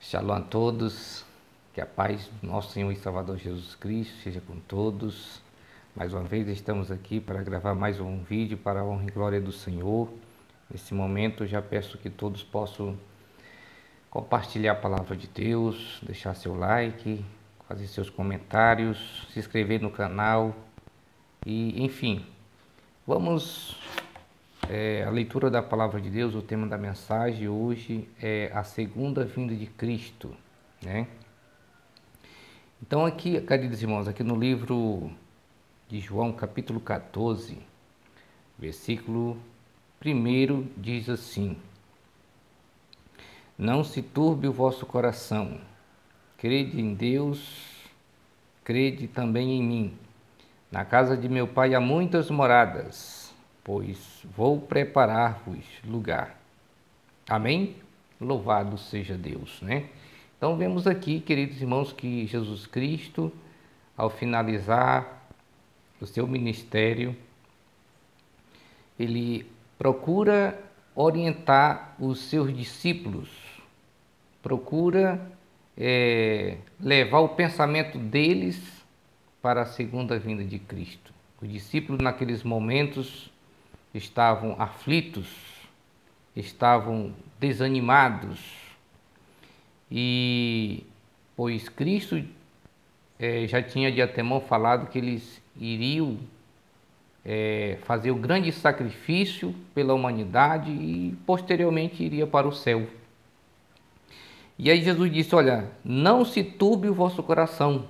Shalom a todos, que a paz do nosso Senhor e Salvador Jesus Cristo seja com todos. Mais uma vez estamos aqui para gravar mais um vídeo para a honra e glória do Senhor. Nesse momento eu já peço que todos possam compartilhar a palavra de Deus, deixar seu like, fazer seus comentários, se inscrever no canal e enfim, vamos a leitura da palavra de Deus. O tema da mensagem hoje é a segunda vinda de Cristo, né? Então aqui, queridos irmãos, aqui no livro de João, capítulo 14, versículo 1, diz assim: Não se turbe o vosso coração, crede em Deus, crede também em mim. Na casa de meu Pai há muitas moradas, pois vou preparar-vos lugar. Amém? Louvado seja Deus, né? Então vemos aqui, queridos irmãos, que Jesus Cristo, ao finalizar o seu ministério, ele procura orientar os seus discípulos, procura levar o pensamento deles para a segunda vinda de Cristo. Os discípulos naqueles momentos estavam aflitos, estavam desanimados, e pois Cristo já tinha de antemão falado que eles iriam fazer o grande sacrifício pela humanidade e posteriormente iria para o céu. E aí Jesus disse: olha, não se turbe o vosso coração,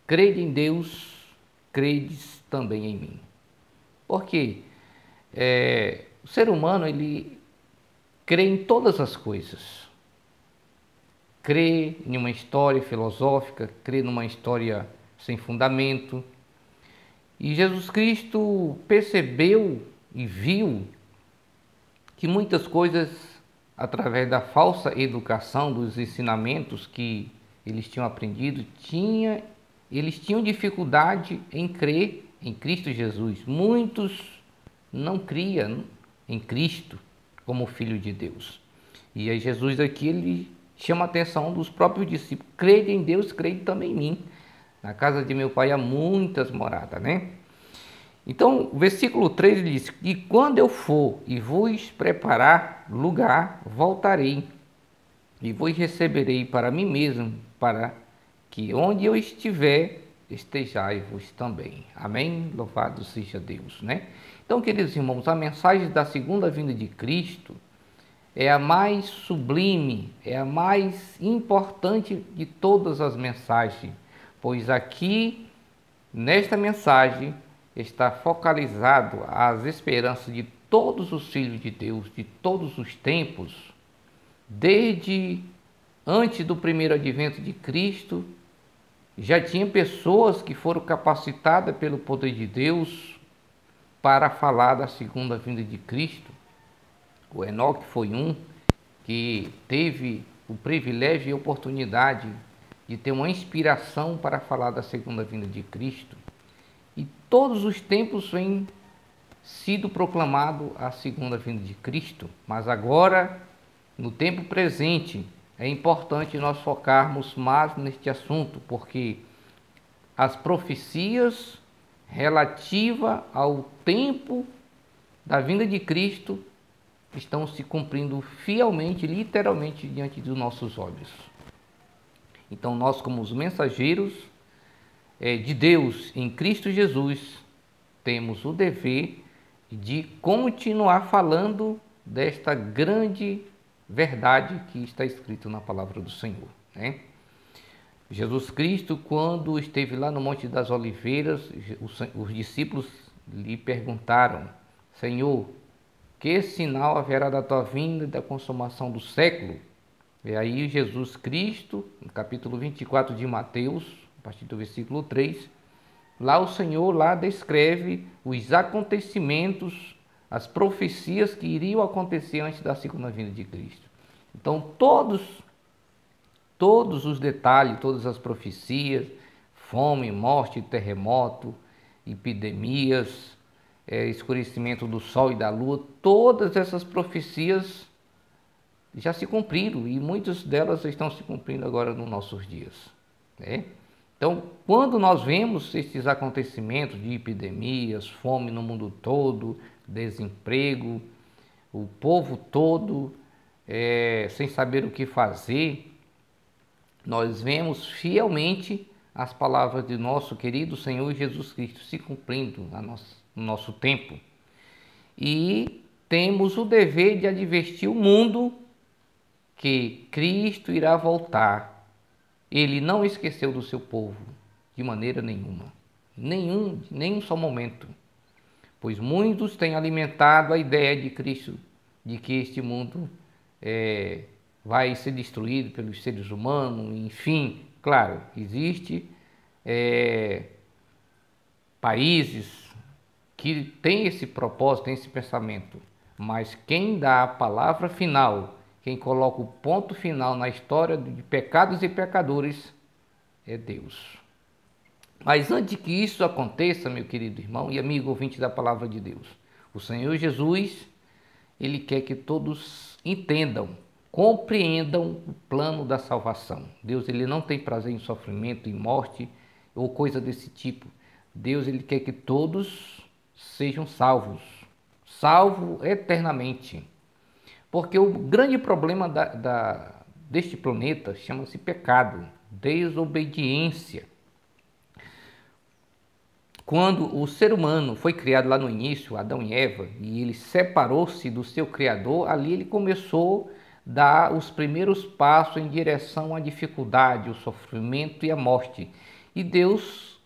crede em Deus, credes também em mim. Porque o ser humano, ele crê em todas as coisas. Crê em uma história filosófica, crê numa história sem fundamento. E Jesus Cristo percebeu e viu que muitas coisas, através da falsa educação, dos ensinamentos que eles tinham aprendido, eles tinham dificuldade em crer em Cristo Jesus. Muitos não criam em Cristo como Filho de Deus. E aí Jesus aqui, ele chama a atenção dos próprios discípulos: crede em Deus, crede também em mim. Na casa de meu Pai há muitas moradas, né? Então, o versículo 3 diz: E quando eu for e vos preparar lugar, voltarei e vos receberei para mim mesmo, para que onde eu estiver, estejai-vos também. Amém? Louvado seja Deus, né? Então, queridos irmãos, a mensagem da segunda vinda de Cristo é a mais sublime, é a mais importante de todas as mensagens, pois aqui, nesta mensagem, está focalizado as esperanças de todos os filhos de Deus, de todos os tempos, desde antes do primeiro advento de Cristo. Já tinha pessoas que foram capacitadas pelo poder de Deus para falar da segunda vinda de Cristo. O Enoque foi um que teve o privilégio e a oportunidade de ter uma inspiração para falar da segunda vinda de Cristo. E todos os tempos vem sido proclamado a segunda vinda de Cristo, mas agora, no tempo presente, é importante nós focarmos mais neste assunto, porque as profecias relativas ao tempo da vinda de Cristo estão se cumprindo fielmente, literalmente, diante dos nossos olhos. Então, nós, como os mensageiros de Deus em Cristo Jesus, temos o dever de continuar falando desta grande verdade que está escrito na palavra do Senhor, né? Jesus Cristo, quando esteve lá no Monte das Oliveiras, os discípulos lhe perguntaram: Senhor, que sinal haverá da tua vinda e da consumação do século? E aí Jesus Cristo, no capítulo 24 de Mateus, a partir do versículo 3, lá o Senhor descreve os acontecimentos, as profecias que iriam acontecer antes da segunda vinda de Cristo. Então todos os detalhes, todas as profecias, fome, morte, terremoto, epidemias, escurecimento do sol e da lua, todas essas profecias já se cumpriram e muitas delas estão se cumprindo agora nos nossos dias, né? Então, quando nós vemos esses acontecimentos de epidemias, fome no mundo todo, desemprego, o povo todo sem saber o que fazer, nós vemos fielmente as palavras de nosso querido Senhor Jesus Cristo se cumprindo no nosso tempo. E temos o dever de advertir o mundo que Cristo irá voltar. Ele não esqueceu do seu povo de maneira nenhuma, nenhum só momento, pois muitos têm alimentado a ideia de Cristo, de que este mundo vai ser destruído pelos seres humanos, enfim. Claro, existe países que têm esse propósito, têm esse pensamento, mas quem dá a palavra final, quem coloca o ponto final na história de pecados e pecadores é Deus. Mas antes que isso aconteça, meu querido irmão e amigo ouvinte da palavra de Deus, o Senhor Jesus, Ele quer que todos entendam, compreendam o plano da salvação. Deus, Ele não tem prazer em sofrimento, em morte ou coisa desse tipo. Deus, Ele quer que todos sejam salvos eternamente. Porque o grande problema deste planeta chama-se pecado, desobediência. Quando o ser humano foi criado lá no início, Adão e Eva, e ele separou-se do seu Criador, ali ele começou a dar os primeiros passos em direção à dificuldade, o sofrimento e a morte. E Deus,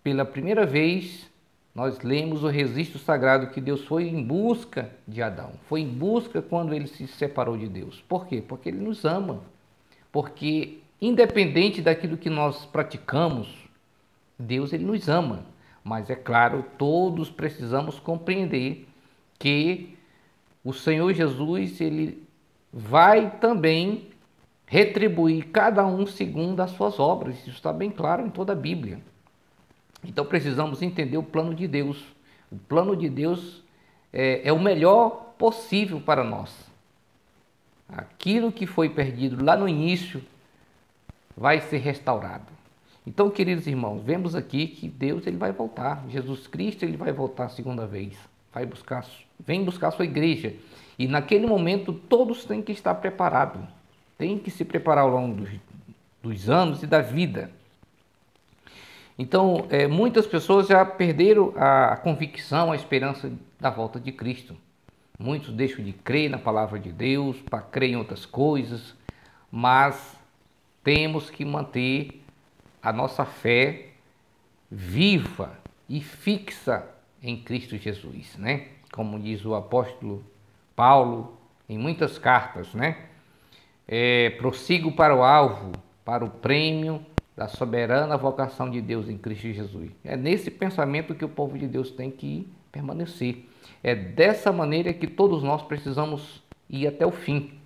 pela primeira vez, nós lemos o registro sagrado que Deus foi em busca de Adão. Foi em busca quando ele se separou de Deus. Por quê? Porque ele nos ama. Porque independente daquilo que nós praticamos, Deus, ele nos ama. Mas é claro, todos precisamos compreender que o Senhor Jesus, ele vai também retribuir cada um segundo as suas obras. Isso está bem claro em toda a Bíblia. Então precisamos entender o plano de Deus. O plano de Deus é o melhor possível para nós. Aquilo que foi perdido lá no início vai ser restaurado. Então, queridos irmãos, vemos aqui que Deus, ele vai voltar. Jesus Cristo, ele vai voltar a segunda vez. Vem buscar a sua igreja. E naquele momento todos têm que estar preparados. Tem que se preparar ao longo dos anos e da vida. Então, muitas pessoas já perderam a convicção, a esperança da volta de Cristo. Muitos deixam de crer na palavra de Deus, para crer em outras coisas, mas temos que manter a nossa fé viva e fixa em Cristo Jesus, né? Como diz o apóstolo Paulo em muitas cartas, né? Prossigo para o alvo, para o prêmio da soberana vocação de Deus em Cristo Jesus. É nesse pensamento que o povo de Deus tem que permanecer. É dessa maneira que todos nós precisamos ir até o fim,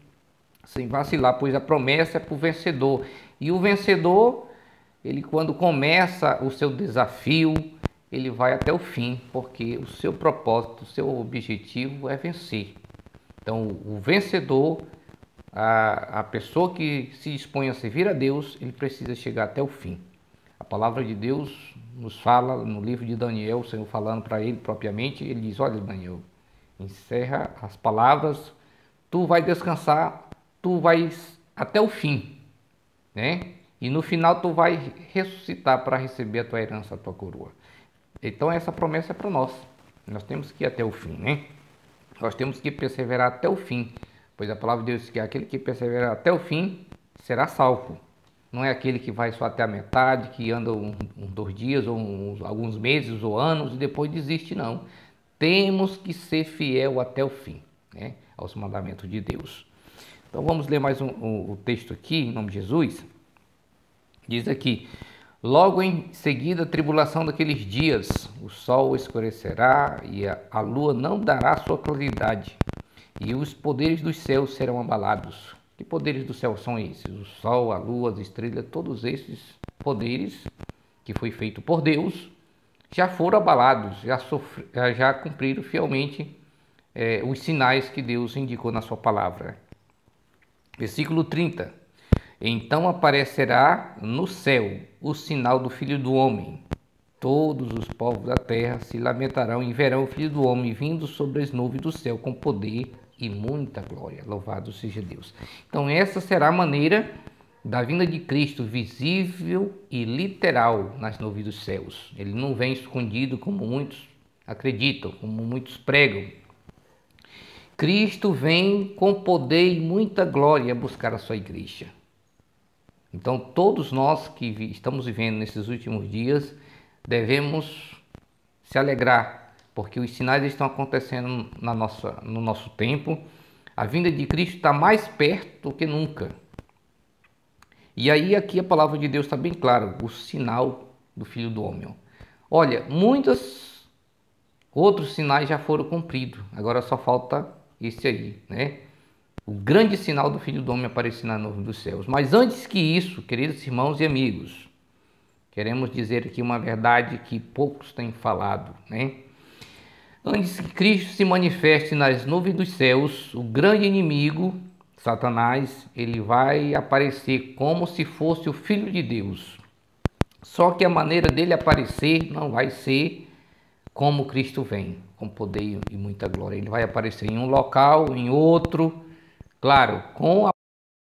sem vacilar, pois a promessa é para o vencedor. E o vencedor, ele quando começa o seu desafio, ele vai até o fim, porque o seu propósito, o seu objetivo é vencer. Então, o vencedor, a pessoa que se dispõe a servir a Deus, ele precisa chegar até o fim. A palavra de Deus nos fala no livro de Daniel, o Senhor falando para ele propriamente, ele diz: olha, Daniel, encerra as palavras, tu vai descansar, tu vais até o fim, né? E no final tu vai ressuscitar para receber a tua herança, a tua coroa. Então essa promessa é para nós. Nós temos que ir até o fim, né? Nós temos que perseverar até o fim, pois a palavra de Deus diz que aquele que perseverar até o fim será salvo. Não é aquele que vai só até a metade, que anda uns 2 dias, ou alguns meses, ou anos, e depois desiste, não. Temos que ser fiel até o fim, né? Aos mandamentos de Deus. Então vamos ler mais o texto aqui, em nome de Jesus. Diz aqui: logo em seguida a tribulação daqueles dias, o sol escurecerá e a lua não dará sua claridade, e os poderes dos céus serão abalados. Que poderes do céu são esses? O sol, a lua, as estrelas, todos esses poderes que foi feito por Deus já foram abalados, já cumpriram fielmente os sinais que Deus indicou na sua palavra. Versículo 30. Então aparecerá no céu o sinal do Filho do Homem. Todos os povos da terra se lamentarão e verão o Filho do Homem vindo sobre as nuvens do céu com poder e muita glória. Louvado seja Deus. Então essa será a maneira da vinda de Cristo, visível e literal nas nuvens dos céus. Ele não vem escondido como muitos acreditam, como muitos pregam. Cristo vem com poder e muita glória buscar a sua igreja. Então todos nós que estamos vivendo nesses últimos dias devemos se alegrar, porque os sinais estão acontecendo no nosso tempo. A vinda de Cristo está mais perto do que nunca. E aí aqui a palavra de Deus está bem clara, o sinal do Filho do Homem. Olha, muitos outros sinais já foram cumpridos, agora só falta esse aí, né? O grande sinal do Filho do Homem aparecer na nuvem dos céus. Mas antes que isso, queridos irmãos e amigos, queremos dizer aqui uma verdade que poucos têm falado, né? Antes que Cristo se manifeste nas nuvens dos céus, o grande inimigo, Satanás, ele vai aparecer como se fosse o Filho de Deus. Só que a maneira dele aparecer não vai ser como Cristo vem, com poder e muita glória. Ele vai aparecer em um local, em outro, claro, com a